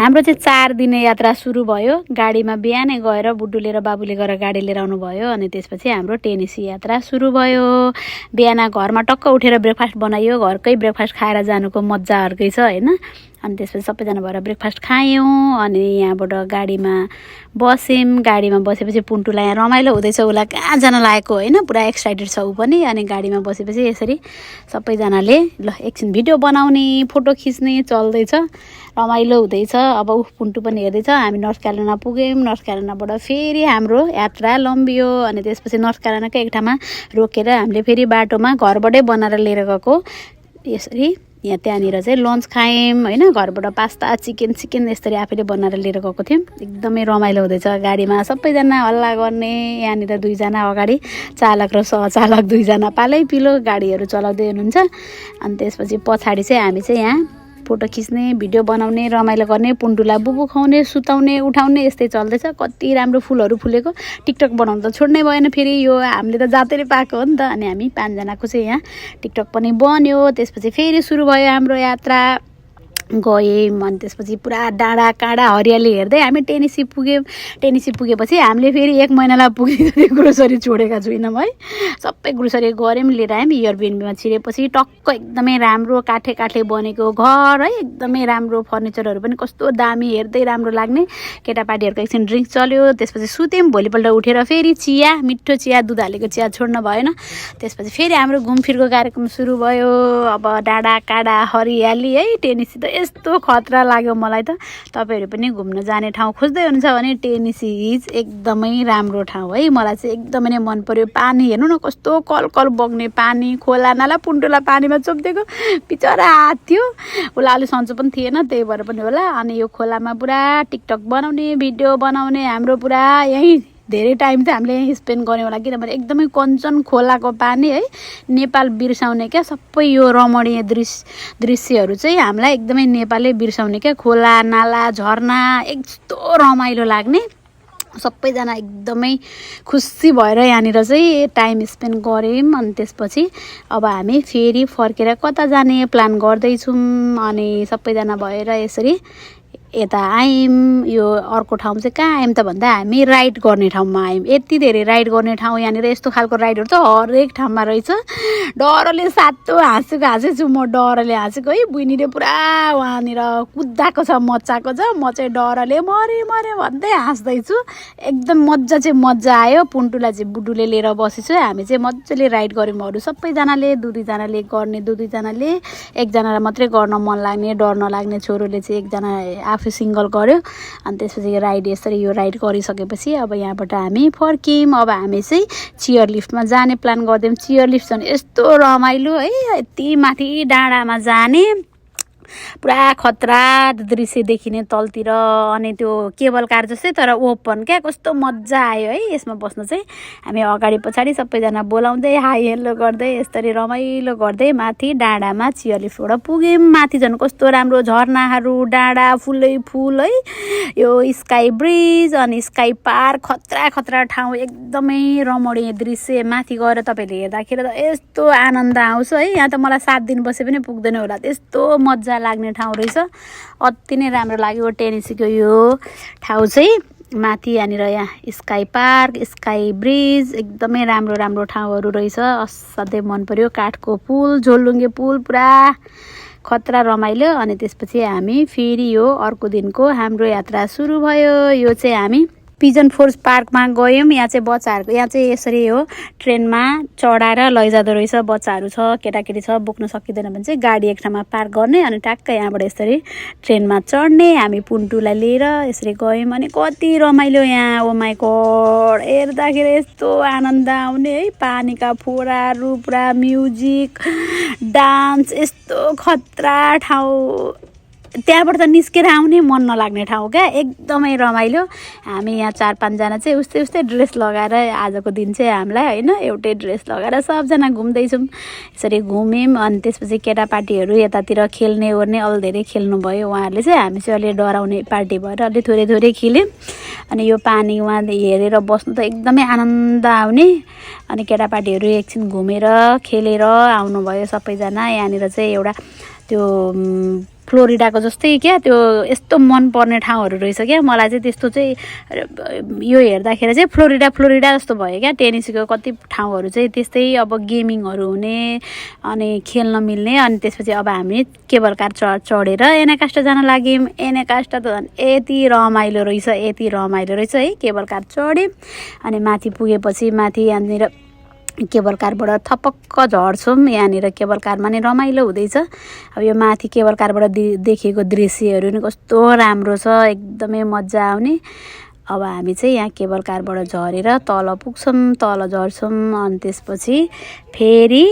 हाम्रो चाहिँ 4 दिने यात्रा सुरु भयो। गाडीमा बिहानै गएर बुड्डुले र बाबुले गएर गाडी लिएर आउनु भयो अनि त्यसपछि हाम्रो टेनेसी यात्रा सुरु भयो। बिहान घरमा टक्क उठेर ब्रेकफास्ट बनाइयो। घरकै ब्रेकफास्ट खाएर जानुको मजा अर्कै छ हैन। अनि त्यसपछि सबैजना भएर ब्रेकफास्ट खायौँ अनि यहाँबाट गाडीमा बस्यौँ। गाडीमा बसेपछि पुन्टुलाई यहाँ रमाइलो हुँदैछ, उसलाई कहाँ जान लागेको होइन, पुरा एक्साइटेड छ ऊ पनि। अनि गाडीमा बसेपछि यसरी सबैजनाले ल एकछिन भिडियो बनाउने फोटो खिच्ने चल्दैछ, रमाइलो हुँदैछ। अब ऊ पुन्टु पनि हेर्दैछ। हामी नर्थ क्यारोलिना पुग्यौँ। नर्थ क्यारोलिनाबाट फेरि हाम्रो यात्रा लम्बियो अनि त्यसपछि नर्थ क्यारोलिनाकै एक ठाउँमा रोकेर हामीले फेरि बाटोमा घरबाटै बनाएर लिएर गएको यसरी यहाँ त्यहाँनिर चाहिँ लन्च खायौँ होइन। घरबाट पास्ता चिकन यसरी आफैले बनाएर लिएर गएको थियौँ। एकदमै रमाइलो हुँदैछ। गाडीमा सबैजना हल्ला गर्ने, यहाँनिर 2 जना अगाडि चालक र सहचालक 2 जना पालै पिलो गाडीहरू चलाउँदै हुनुहुन्छ। अनि त्यसपछि पछाडि चाहिँ हामी चाहिँ यहाँ फोटो खिच्ने, भिडियो बनाउने, रमाइलो गर्ने, पुन्टुलाई बुबु खुवाउने, सुताउने, उठाउने यस्तै चल्दैछ। कति राम्रो फुलहरू फुलेको। टिकटक बनाउनु त छोड्नै भएन फेरि, यो हामीले त जातैले पाएको हो नि त। अनि हामी 5 जनाको चाहिँ यहाँ टिकटक पनि बन्यो। त्यसपछि फेरि सुरु भयो हाम्रो यात्रा। गयौँ अनि त्यसपछि पुरा डाँडा काँडा हरियाली हेर्दै हामी टेनेसी पुग्यौँ। टेनेसी पुगेपछि हामीले फेरि 1 महिनालाई पुग्ने ग्रोसरी छोडेका छैनौँ है। सबै ग्रोसरी गऱ्यौँ, लिएर आयौँ। एयरबिएनबीमा छिरेपछि टक्क एकदमै राम्रो काठे बनेको घर है, एकदमै राम्रो फर्निचरहरू पनि कस्तो दामी, हेर्दै राम्रो लाग्ने। केटापाटीहरूको एकछिन ड्रिङ्क चल्यो, त्यसपछि सुत्यौँ। भोलिपल्ट उठेर फेरि चिया, मिठो चिया, दुध हालेको चिया छोड्न भएन। त्यसपछि फेरि हाम्रो घुमफिरको कार्यक्रम सुरु भयो। अब डाँडा काँडा हरियाली है। टेनेसी त यस्तो खतरा लाग्यो मलाई त। तपाईहरु पनि घुम्न जाने ठाउँ खोज्दै हुनुहुन्छ भने टेनेसी इज एकदमै राम्रो ठाउँ है। मलाई चाहिँ एकदमै नै मन पर्यो। पानी हेर्नु न कस्तो कलकल बग्ने पानी, खोला नाला, पुन्टुला पानीमा चोप्देको बिचरा हात थियो। उसलाई अलि सन्चो पनि थिएन, त्यही भएर पनि होला। अनि यो खोलामा पुरा टिकटक बनाउने, भिडियो बनाउने, हाम्रो पुरा यही धेरै टाइम चाहिँ हामीले यहीँ स्पेन्ड गर्यौँ होला। किनभने एकदमै कञ्चन खोलाको पानी है, नेपाल बिर्साउने क्या। सबै यो रमणीय दृश्यहरू चाहिँ हामीलाई एकदमै नेपालले बिर्साउने क्या। खोला नाला झरना यस्तो रमाइलो लाग्ने। सबैजना एकदमै खुसी भएर यहाँनिर चाहिँ टाइम स्पेन्ड गऱ्यौँ। अनि त्यसपछि अब हामी फेरि फर्केर कता जाने प्लान गर्दैछौँ। अनि सबैजना भएर यसरी यता आयौँ। यो अर्को ठाउँ चाहिँ कहाँ आयौँ त भन्दा हामी राइड गर्ने ठाउँमा आयौँ। यति धेरै राइड गर्ने ठाउँ यहाँनिर यस्तो खालको राइडहरू त हरेक ठाउँमा रहेछ। डरले सातो हाँसेछु म, डरले हाँसेको है। बुइनीले पुरा वहाँनिर कुदाएको छ, मचाएको छ। म चाहिँ डरले मरे भन्दै हाँस्दैछु। एकदम मजा आयो। पुन्टुलाई चाहिँ बुडुले लिएर बसेछु। हामी चाहिँ मजाले राइड गऱ्यौँ। अरू सबैजनाले दुईजनाले गर्ने, दुईजनाले एकजनालाई मात्रै गर्न मन लाग्ने, डर नलाग्ने छोरोले चाहिँ एकजना आफू सिङ्गल गर्यो। अनि त्यसपछि राइड यसरी यो राइड गरिसकेपछि अब यहाँबाट हामी फर्क्यौँ। अब हामी चाहिँ चियर लिफ्टमा जाने प्लान गर्दैछौँ। चियर लिफ्ट झन् यस्तो रमाइलो है, यति माथि डाँडामा जाने, पुरा खतरा दृश्य देखिने तलतिर। अनि त्यो केबल कार जस्तै तर ओपन क्या, कस्तो मजा आयो है यसमा बस्न चाहिँ। हामी अगाडि पछाडि सबैजना बोलाउँदै हाई हेलो गर्दै यसरी रमाइलो गर्दै माथि डाँडामा चियर लिफ्टबाट पुग्यौँ। माथि झन् कस्तो राम्रो झरनाहरू, डाँडा फुलै फुल है। यो स्काई ब्रिज अनि स्काई पार्क, खतरा ठाउँ, एकदमै रमणीय दृश्य। माथि गएर तपाईँले हेर्दाखेरि त यस्तो आनन्द आउँछ है। यहाँ त मलाई 7 दिन बसे पनि पुग्दैन होला, त्यस्तो मजा लाग्ने ठाउँ रहेछ। अति नै राम्रो लाग्यो टेनेसीको यो ठाउँ चाहिँ। माथि यहाँनिर यहाँ स्काई पार्क, स्काई ब्रिज, एकदमै राम्रो ठाउँहरू रहेछ। असाध्यै मन पर्यो। काठको पुल, झोलुङ्गे पुल, पुरा खतरा रमाइलो। अनि त्यसपछि हामी फेरि यो अर्को दिनको हाम्रो यात्रा सुरु भयो। यो चाहिँ हामी पिजन फोर्स पार्कमा गयौँ। यहाँ चाहिँ बच्चाहरूको, यहाँ चाहिँ यसरी हो ट्रेनमा चढाएर लैजाँदो रहेछ। बच्चाहरू छ, केटाकेटी छ, बोक्न सकिँदैन भने चाहिँ गाडी एक ठाउँमा पार्क गर्ने अनि ट्याक्क यहाँबाट यसरी ट्रेनमा चढ्ने। हामी पुन्टुलाई लिएर यसरी गयौँ। अनि कति रमाइलो यहाँ, ओ माई गॉड, हेर्दाखेरि यस्तो आनन्द आउने है। पानीका फोराहरू, पुरा म्युजिक, डान्स, यस्तो खतरा ठाउँ। त्यहाँबाट त निस्केर आउनै मन नलाग्ने ठाउँ क्या, एकदमै रमाइलो। हामी यहाँ 4-5 जना चाहिँ उस्तै ड्रेस लगाएर आजको दिन चाहिँ हामीलाई होइन एउटै ड्रेस लगाएर सबजना घुम्दैछौँ। यसरी घुम्यौँ। अनि त्यसपछि केटापार्टीहरू यतातिर खेल्ने ओर्ने अलि धेरै खेल्नुभयो उहाँहरूले चाहिँ। हामी चाहिँ अलि डराउने पार्टी भएर अलि थोरै खेल्यौँ। अनि यो पानी उहाँ हेरेर बस्नु त एकदमै आनन्द आउने। अनि केटापार्टीहरू एकछिन घुमेर खेलेर आउनुभयो सबैजना। यहाँनिर चाहिँ एउटा त्यो फ्लोरिडाको जस्तै क्या त्यो यस्तो मनपर्ने ठाउँहरू रहेछ क्या मलाई चाहिँ। त्यस्तो चाहिँ यो हेर्दाखेरि चाहिँ फ्लोरिडा जस्तो भयो क्या। टेनेसीको कति ठाउँहरू चाहिँ त्यस्तै अब गेमिङहरू हुने अनि खेल्न मिल्ने। अनि त्यसपछि अब हामी केबल कार चढेर एनाकाष्टा जान लाग्यौँ। एनाकाष्टा त झन् यति रमाइलो रहेछ है। केबल कार चढ्यौँ अनि माथि पुगेपछि माथि यहाँनिर केबल कारबाट थपक्क झर्छौँ। यहाँनिर केबल कारमा नि रमाइलो हुँदैछ। अब यो माथि केबल कारबाट देखेको दृश्यहरू नि कस्तो राम्रो छ, एकदमै मजा आउने। अब हामी चाहिँ यहाँ केबल कारबाट झरेर तल पुग्छौँ, तल झर्छौँ। अनि त्यसपछि फेरि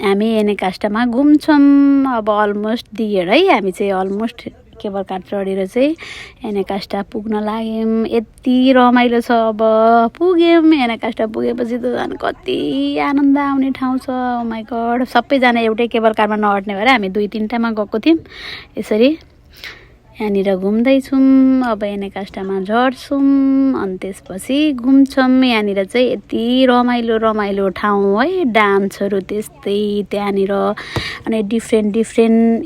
हामी एनाकाष्टामा घुम्छौँ। अब अलमोस्ट दिएर है हामी चाहिँ अलमोस्ट केबल कार चढेर चाहिँ एनाकाष्टा पुग्न लाग्यौँ। यति रमाइलो छ। अब पुग्यौँ एनाकाष्टा पुगेपछि त झन् कति आनन्द आउने ठाउँ छ। ओ माई गड, सबैजना एउटै केबल कारमा नअट्ने भएर हामी 2-3टामा गएको थियौँ। यसरी यहाँनिर घुम्दैछौँ। अब एनाकाष्टामा झर्छौँ अनि त्यसपछि घुम्छौँ। यहाँनिर चाहिँ यति रमाइलो ठाउँ है। डान्सहरू त्यस्तै त्यहाँनिर अनि डिफ्रेन्ट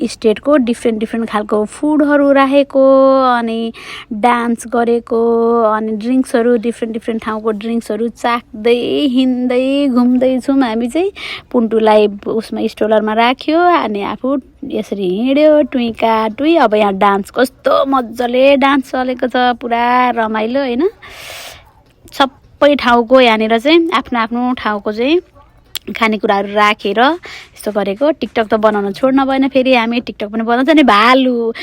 स्टेटको डिफ्रेन्ट खालको फुडहरू राखेको अनि डान्स गरेको अनि ड्रिङ्क्सहरू डिफ्रेन्ट ठाउँको ड्रिङ्क्सहरू चाख्दै हिँड्दै घुम्दैछौँ। हामी चाहिँ पुन्टुलाई उसमा स्ट्रोलरमा राख्यो अनि आफू यसरी हिँड्यो टुइका टुई। अब यहाँ डान्स कस्तो मजाले डान्स चलेको छ, पुरा रमाइलो होइन। सबै ठाउँको यहाँनिर चाहिँ आफ्नो ठाउँको चाहिँ खानेकुराहरू राखेर यस्तो गरेको। टिकटक त बनाउन छोड्न भएन, फेरि हामी टिकटक पनि बनाउँछ। अनि भालु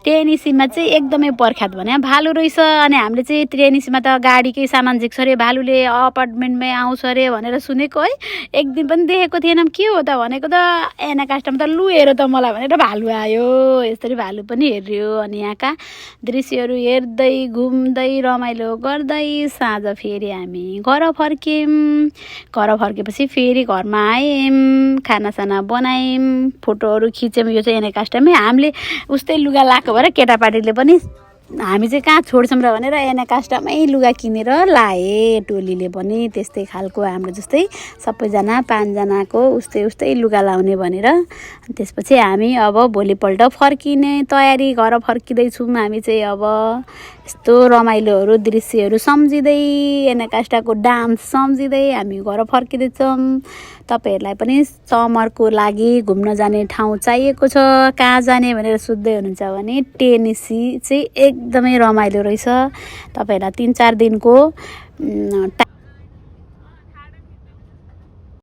टेनेसीमा चाहिँ एकदमै प्रख्यात भने भालु रहेछ। अनि हामीले चाहिँ टेनेसीमा त गाडीकै सामान झिक्छ अरे, भालुले अपार्टमेन्टमै आउँछ अरे भनेर सुनेको है। एक दिन पनि देखेको थिएनौँ। के हो त भनेको त एनाकाष्टामा त लु हेर त मलाई भनेर भालु आयो। यसरी भालु पनि हेऱ्यो। अनि यहाँका दृश्यहरू हेर्दै घुम्दै रमाइलो गर्दै साँझ फेरि हामी घर फर्क्यौँ। घर फर्केपछि फेरि घरमा आयौँ, खानासाना बनायौँ, फोटोहरू खिच्यौँ। यो चाहिँ एनाकाष्टामै हामीले उस्तै लुगा लगाएको भएर केटापाटीले पनि हामी चाहिँ कहाँ छोड्छौँ र भनेर एनाकाष्टामै लुगा किनेर लाए। टोलीले पनि त्यस्तै खालको हाम्रो जस्तै सबैजना 5जनाको उस्तै लुगा लाउने भनेर। त्यसपछि हामी अब भोलिपल्ट फर्किने तयारी, घर फर्किँदैछौँ। हामी चाहिँ अब यस्तो रमाइलोहरू दृश्यहरू सम्झिँदै एनाकाष्टाको डान्स सम्झिँदै हामी घर फर्किँदैछौँ। तपाईँहरूलाई पनि समरको लागि घुम्न जाने ठाउँ चाहिएको छ, कहाँ जाने भनेर सोध्दै हुनुहुन्छ भने टेनेसी चाहिँ एकदमै रमाइलो रहेछ। तपाईँहरूलाई 3-4 दिनको